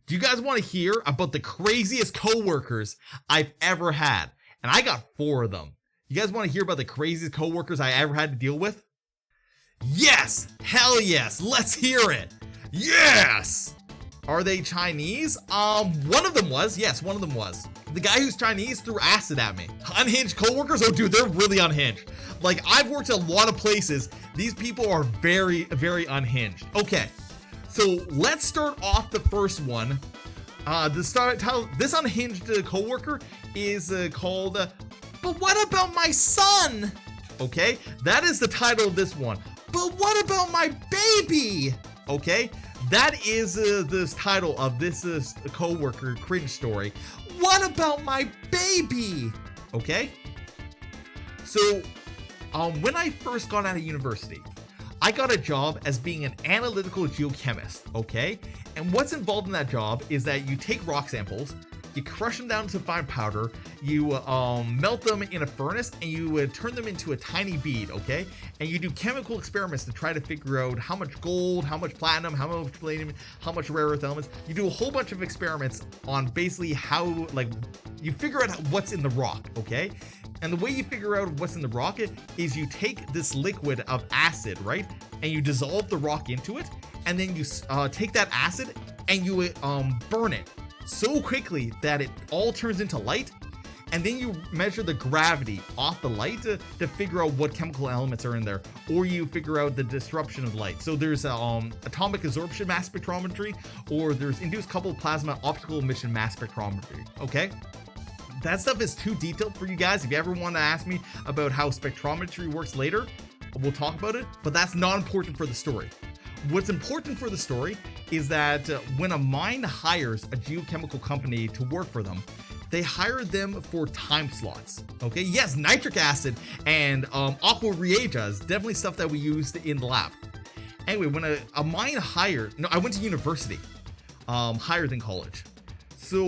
Do you guys want to hear about the craziest coworkers I've ever had? And I got 4 of them. You guys want to hear about the craziest coworkers I ever had to deal with? Yes! Hell yes! Let's hear it! Yes! Are they Chinese? One of them was. Yes, one of them was. The guy who's Chinese threw acid at me. Unhinged coworkers? Oh, dude, they're really unhinged. Like, I've worked at a lot of places. These people are very, very unhinged. Okay, so let's start off the first one. This unhinged coworker is called, But What About My Son? Okay, that is the title of this one. But what about my baby? Okay, that is the title of this coworker cringe story. What about my baby? Okay, so when I first got out of university, I got a job as being an analytical geochemist. Okay, and what's involved in that job is that you take rock samples, you crush them down to fine powder, you melt them in a furnace, and you turn them into a tiny bead, okay? And you do chemical experiments to try to figure out how much gold, how much platinum, how much palladium, how much rare earth elements. You do a whole bunch of experiments on basically how, like, you figure out what's in the rock, okay? And the way you figure out what's in the rock is you take this liquid of acid, right? And you dissolve the rock into it, and then you take that acid and you burn it so quickly that it all turns into light, and then you measure the gravity off the light to figure out what chemical elements are in there, or you figure out the disruption of light. So there's atomic absorption mass spectrometry, or there's induced coupled plasma optical emission mass spectrometry. Okay, that stuff is too detailed for you guys. If you ever want to ask me about how spectrometry works later, we'll talk about it, but that's not important for the story. What's important for the story is that when a mine hires a geochemical company to work for them, they hire them for time slots. Okay, yes, nitric acid and aqua reagents, definitely stuff that we used in the lab. Anyway, when a mine hired, no, I went to university, higher than college. So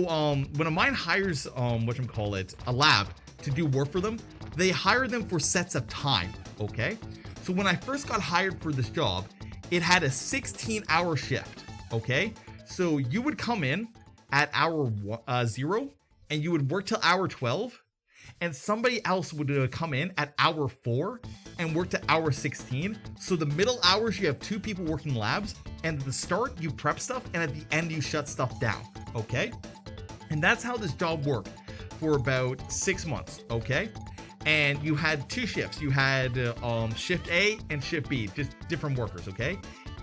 when a mine hires a lab to do work for them, they hire them for sets of time. Okay, so when I first got hired for this job, it had a 16-hour shift. Okay, so you would come in at hour 0 and you would work till hour 12, and somebody else would come in at hour 4 and work to hour 16. So the middle hours you have 2 people working labs, and at the start you prep stuff, and at the end you shut stuff down. Okay, and that's how this job worked for about 6 months. Okay, and you had 2 shifts. You had shift A and shift B, just different workers. Okay,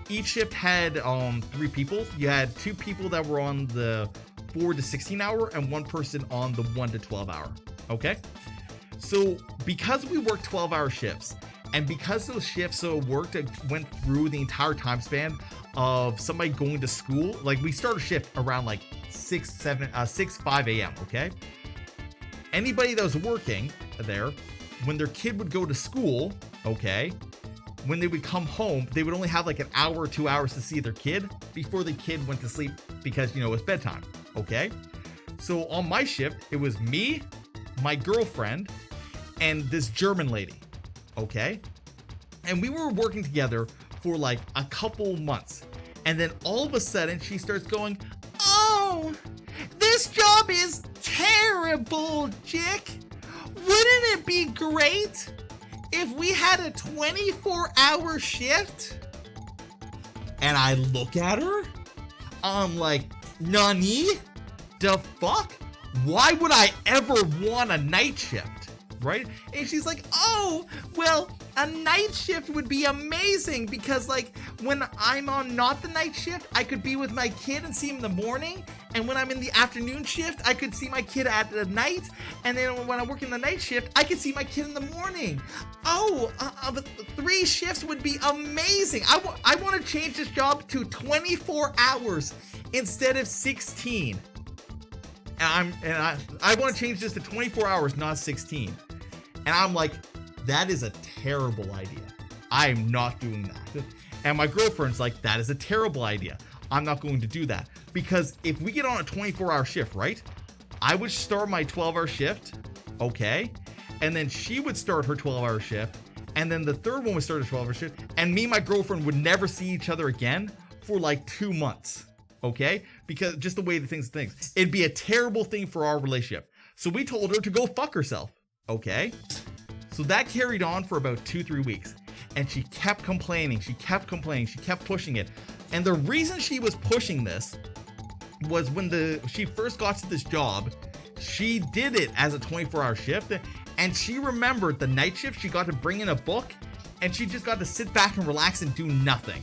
each shift had 3 people. You had 2 people that were on the 4 to 16 hour and 1 person on the 1 to 12 hour. Okay, so because we worked 12-hour shifts, and because those shifts went through the entire time span of somebody going to school, like we start a shift around like 5 a.m. Okay, anybody that was working there, when their kid would go to school, okay, when they would come home, they would only have like an hour or 2 hours to see their kid before the kid went to sleep, because, you know, it's bedtime. Okay, so on my shift, it was me, my girlfriend, and this German lady. Okay, and we were working together for like a couple months, and then all of a sudden she starts going, "Oh, this job is terrible, Jik. Wouldn't it be great if we had a 24-hour shift?" And I look at her, I'm like, "Nani? The fuck? Why would I ever want a night shift?" Right? And she's like, "Oh, well, a night shift would be amazing, because like when I'm on not the night shift, I could be with my kid and see him in the morning, and when I'm in the afternoon shift, I could see my kid at the night, and then when I work in the night shift, I could see my kid in the morning. Oh, 3 shifts would be amazing. I want to change this job to 24 hours instead of 16. And I want to change this to 24 hours, not 16. And I'm like, that is a terrible idea. I am not doing that. And my girlfriend's like, that is a terrible idea. I'm not going to do that. Because if we get on a 24-hour shift, right? I would start my 12-hour shift, okay? And then she would start her 12-hour shift. And then the third one would start a 12-hour shift. And me and my girlfriend would never see each other again for like 2 months, okay? Because just the way the things, it'd be a terrible thing for our relationship. So we told her to go fuck herself, okay? So that carried on for about 2-3 weeks. And she kept complaining, she kept pushing it. And the reason she was pushing this was when she first got to this job, she did it as a 24-hour shift. And she remembered the night shift, she got to bring in a book and she just got to sit back and relax and do nothing,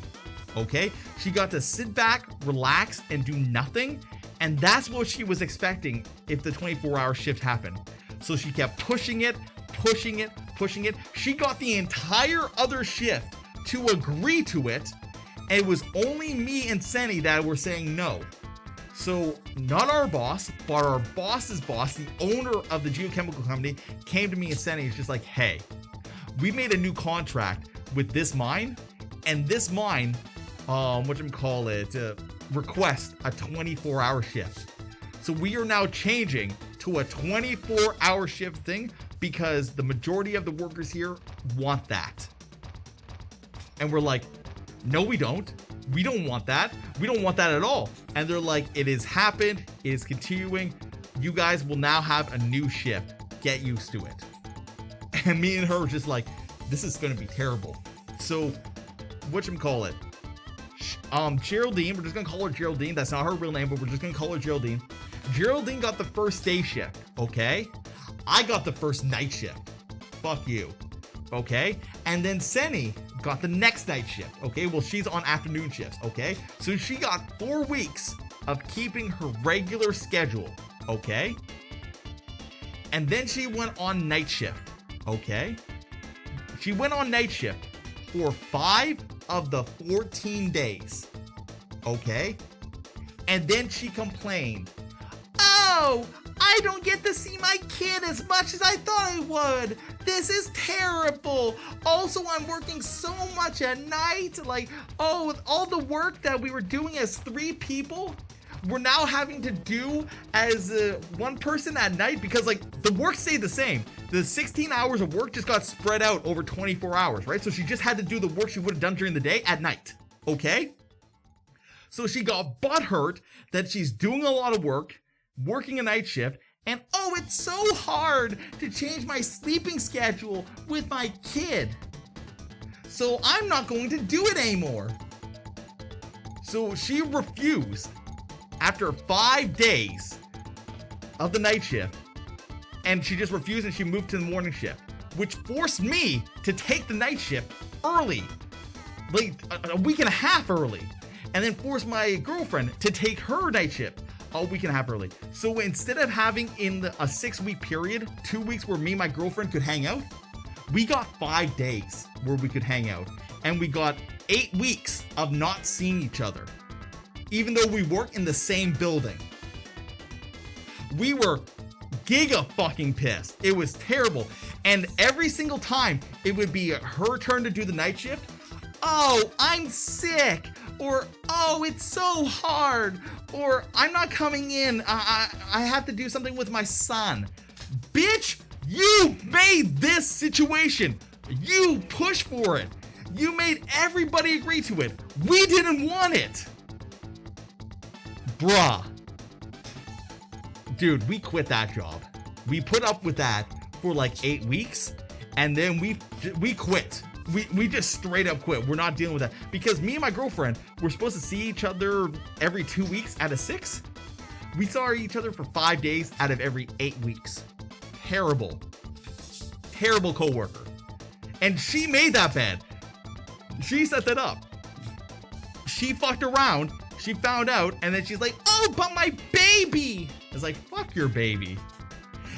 okay? She got to sit back, relax, and do nothing. And that's what she was expecting if the 24-hour shift happened. So she kept pushing it. She got the entire other shift to agree to it. And it was only me and Senny that were saying no. So not our boss, but our boss's boss, the owner of the geochemical company, came to me and Senny. It's just like, hey, we made a new contract with this mine, and this mine, request a 24-hour shift. So we are now changing to a 24-hour shift thing because the majority of the workers here want that. And we're like, no, we don't. We don't want that. We don't want that at all. And they're like, it has happened. It is continuing. You guys will now have a new shift. Get used to it. And me and her were just like, this is going to be terrible. So, Geraldine, we're just going to call her Geraldine. That's not her real name, but we're just going to call her Geraldine. Geraldine got the first day shift, okay? I got the first night shift. Fuck you, okay? And then Senny got the next night shift, okay? Well, she's on afternoon shifts, okay? So she got 4 weeks of keeping her regular schedule, okay? And then she went on night shift, okay? She went on night shift for 5 of the 14 days, okay? And then she complained, oh, I don't get to see my kid as much as I thought I would. This is terrible. Also, I'm working so much at night. Like, oh, with all the work that we were doing as 3 people, we're now having to do as 1 person at night because, like, the work stayed the same. The 16 hours of work just got spread out over 24 hours, right? So she just had to do the work she would have done during the day at night, okay? So she got butthurt that she's doing a lot of work, working a night shift, and oh, it's so hard to change my sleeping schedule with my kid. So I'm not going to do it anymore. So she refused after 5 days of the night shift, and she just refused and she moved to the morning shift, which forced me to take the night shift early, like a week and a half early, and then forced my girlfriend to take her night shift a week and a half early. So instead of having in a 6-week period, 2 weeks where me and my girlfriend could hang out, we got 5 days where we could hang out, and we got 8 weeks of not seeing each other, even though we work in the same building. We were giga fucking pissed. It was terrible. And every single time it would be her turn to do the night shift. Oh, I'm sick. Or, oh, it's so hard. Or, I'm not coming in. I have to do something with my son. Bitch, you made this situation. You pushed for it. You made everybody agree to it. We didn't want it. Bruh. Dude, we quit that job. We put up with that for like 8 weeks, and then we quit. We just straight up quit. We're not dealing with that because me and my girlfriend were supposed to see each other every 2 weeks out of 6. We saw each other for 5 days out of every 8 weeks. Terrible coworker. And she made that bed. She set that up. She fucked around. She found out, and then she's like, oh, but my baby. I was like, fuck your baby.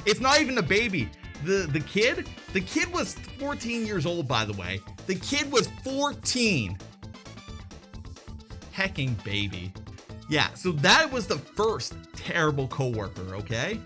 It's not even a baby. The kid was 14 years old, by the way. The kid was 14. Hecking baby. Yeah, so that was the first terrible coworker, okay?